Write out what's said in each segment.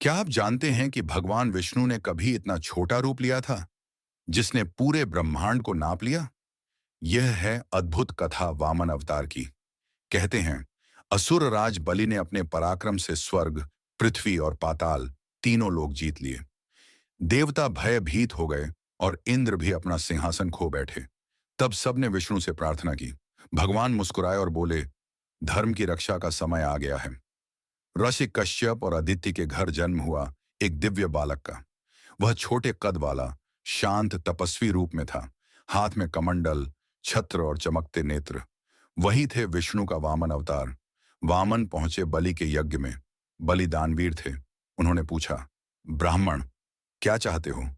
क्या आप जानते हैं कि भगवान विष्णु ने कभी इतना छोटा रूप लिया था जिसने पूरे ब्रह्मांड को नाप लिया? यह है अद्भुत कथा वामन अवतार की। कहते हैं असुर राज बलि ने अपने पराक्रम से स्वर्ग, पृथ्वी और पाताल तीनों लोग जीत लिए। देवता भयभीत हो गए और इंद्र भी अपना सिंहासन खो बैठे। तब सबने विष्णु से प्रार्थना की। भगवान मुस्कुराए और बोले, धर्म की रक्षा का समय आ गया है। ऋषि कश्यप और अदिति के घर जन्म हुआ एक दिव्य बालक का। वह छोटे कद वाला, शांत तपस्वी रूप में था। हाथ में कमंडल, छत्र और चमकते नेत्र। वही थे विष्णु का वामन अवतार। वामन पहुंचे बलि के यज्ञ में। बलि दानवीर थे। उन्होंने पूछा, ब्राह्मण, क्या चाहते हो?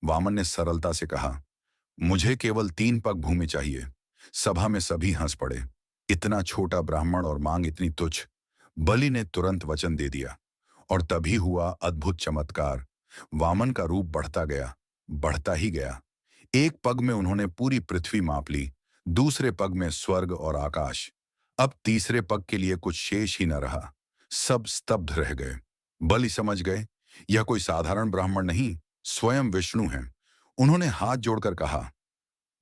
वामन ने सरलता से कहा, मुझे केवल 3 पग भूमि चाहिए। सभा में सभी हंस पड़े। इतना छोटा ब्राह्मण और मांग इतनी तुच्छ। बलि ने तुरंत वचन दे दिया और तभी हुआ अद्भुत चमत्कार। वामन का रूप बढ़ता गया, बढ़ता ही गया। एक पग में उन्होंने पूरी पृथ्वी माप ली, दूसरे पग में स्वर्ग और आकाश। अब तीसरे पग के लिए कुछ शेष ही न रहा। सब स्तब्ध रह गए। बलि समझ गए, यह कोई साधारण ब्राह्मण नहीं, स्वयं विष्णु हैं। उन्होंने हाथ जोड़कर कहा,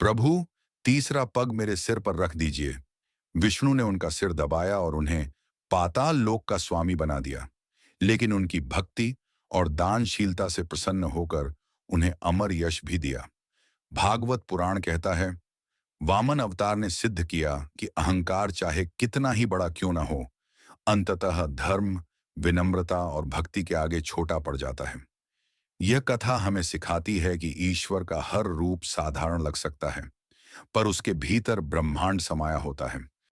प्रभु, तीसरा पग मेरे सिर पर रख दीजिए। विष्णु ने उनका सिर दबाया और उन्हें पाताल लोक का स्वामी बना दिया। लेकिन उनकी भक्ति और दानशीलता से प्रसन्न होकर उन्हें अमर यश भी दिया। भागवत पुराण कहता है, वामन अवतार ने सिद्ध किया कि अहंकार चाहे कितना ही बड़ा क्यों ना हो, अंततः धर्म, विनम्रता और भक्ति के आगे छोटा पड़ जाता है। यह कथा हमें सिखाती है कि ईश्वर का हर रूप साधारण लग सकता है, पर उसके भीतर ब्रह्मांड समाया होता है।